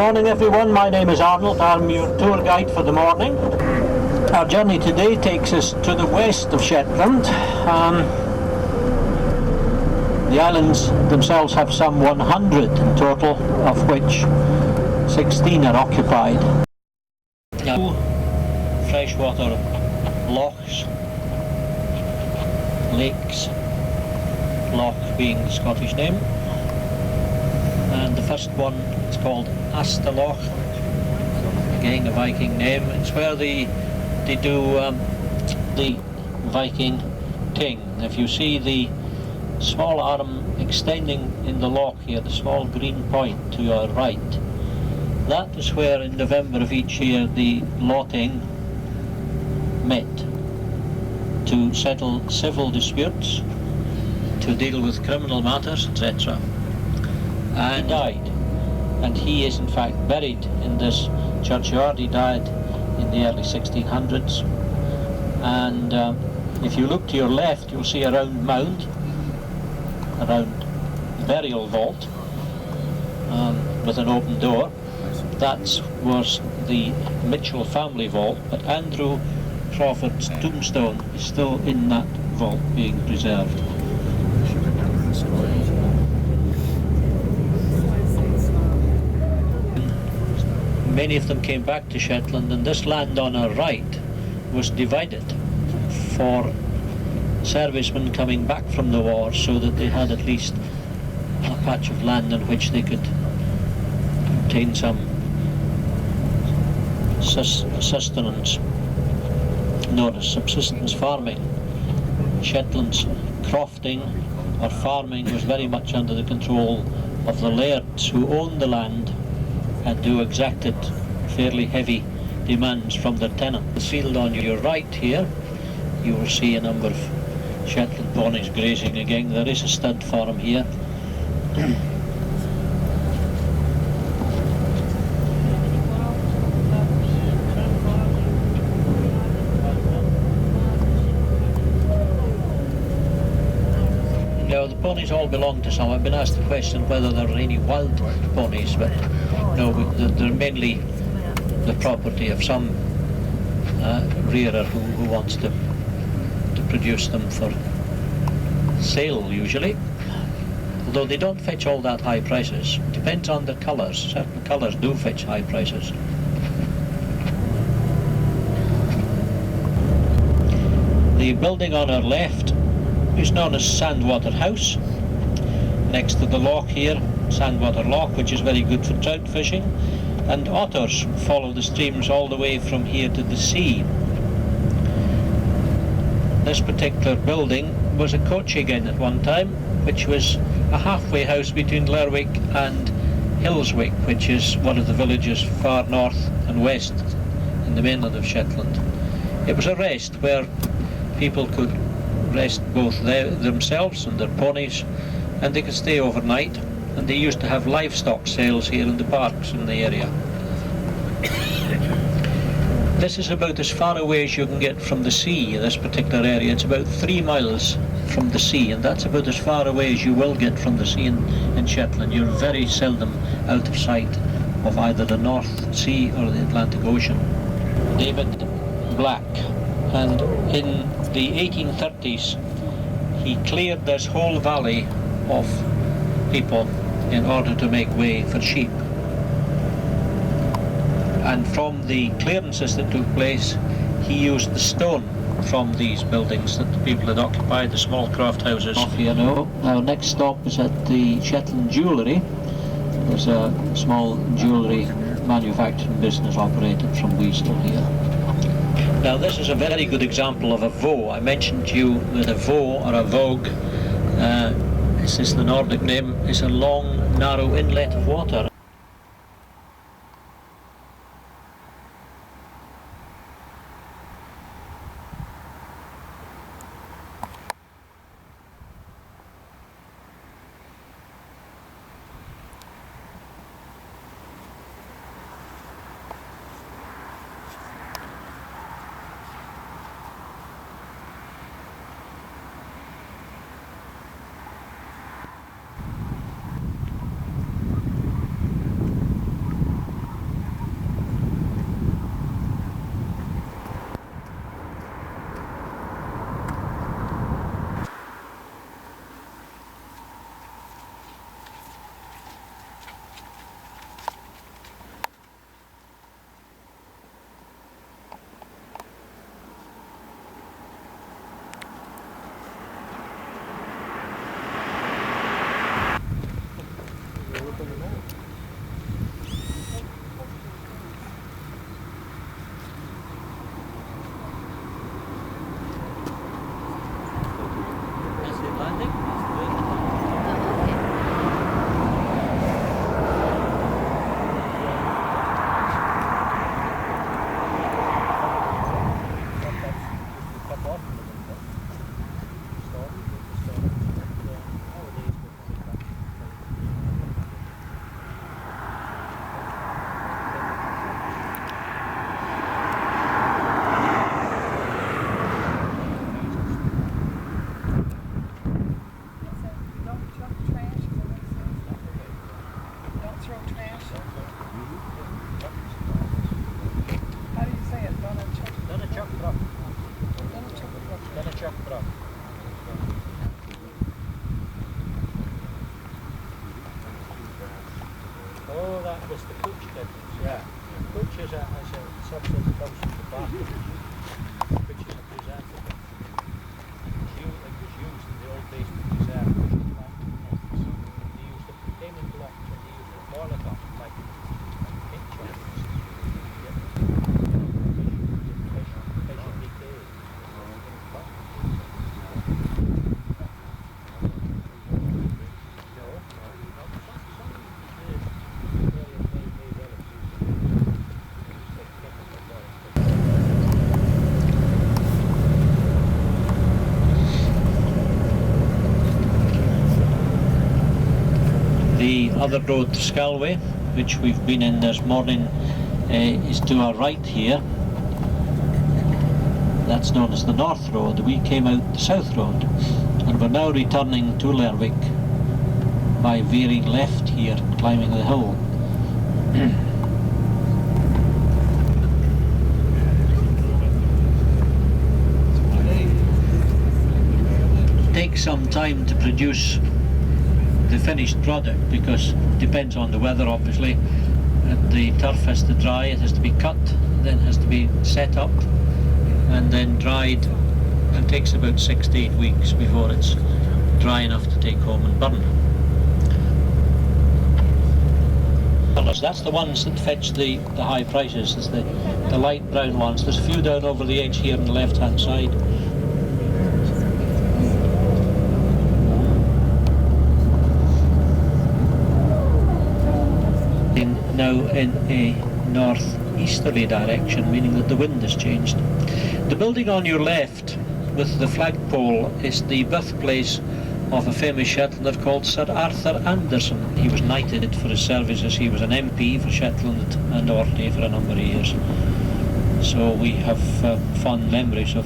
morning everyone, my name is Arnold, I'm your tour guide for the morning. Our journey today takes us to the west of Shetland. The islands themselves have some 100 in total, of which 16 are occupied. Now, freshwater lochs, lakes, loch being the Scottish name, and the first one is called Loch, again a Viking name. It's where they do the Viking king. If you see the small arm extending in the loch here, the small green point to your right, that is where in November of each year the Lotting met to settle civil disputes, to deal with criminal matters, etc. And died. And he is in fact buried in this churchyard. He died in the early 1600s. And if you look to your left, you'll see a round mound, a round burial vault with an open door. That was the Mitchell family vault, but Andrew Crawford's tombstone is still in that vault being preserved. Many of them came back to Shetland, and this land on our right was divided for servicemen coming back from the war, so that they had at least a patch of land on which they could obtain some sustenance, known as subsistence farming. Shetland's crofting or farming was very much under the control of the lairds who owned the land and who exacted fairly heavy demands from their tenants. The field on your right here, you will see a number of Shetland ponies grazing again. There is a stud farm here. Now the ponies all belong to some. I've been asked the question whether there are any wild ponies, but no, they're mainly the property of some rearer who wants to produce them for sale usually, although they don't fetch all that high prices. Depends on the colours. Certain colours do fetch high prices. The building on our left is known as Sandwater House. Next to the loch here, Sandwater Loch, which is very good for trout fishing, and otters follow the streams all the way from here to the sea. This particular building was a coaching inn at one time, which was a halfway house between Lerwick and Hillswick, which is one of the villages far north and west in the mainland of Shetland. It was a rest where people could rest both themselves and their ponies, and they could stay overnight, and they used to have livestock sales here in the parks in the area. This is about as far away as you can get from the sea in this particular area. It's about 3 miles from the sea, and that's about as far away as you will get from the sea in Shetland. You're very seldom out of sight of either the North Sea or the Atlantic Ocean. David Black, and in the 1830s he cleared this whole valley of people in order to make way for sheep. And from the clearances that took place, he used the stone from these buildings that the people had occupied, the small craft houses. Off here now. Our next stop is at the Shetland Jewellery. There's a small jewellery manufacturing business operated from Weasel here. Now this is a very good example of a voe. I mentioned to you that a voe or a vogue, this is the Nordic name, is a long, narrow inlet of water. was the pooch difference, yeah. Pooch is a substance that comes from the bark, which is a preservative. It was used in the old days to preserve plant. They used it for gaming blocks and they used it for boiler blocks, like pictures. Fish and decay. The other road to Scalloway, which we've been in this morning, is to our right here. That's known as the North Road. We came out the South Road, and we're now returning to Lerwick by veering left here, climbing the hill. It takes some time to produce the finished product because it depends on the weather, obviously, and the turf has to dry, it has to be cut, then has to be set up and then dried, and it takes about 6 to 8 weeks before it's dry enough to take home and burn. That's the ones that fetch the high prices. It's the light brown ones. There's a few down over the edge here on the left hand side. Now in a northeasterly direction, meaning that the wind has changed. The building on your left with the flagpole is the birthplace of a famous Shetlander called Sir Arthur Anderson. He was knighted for his services. He was an MP for Shetland and Orkney for a number of years. So we have fond memories of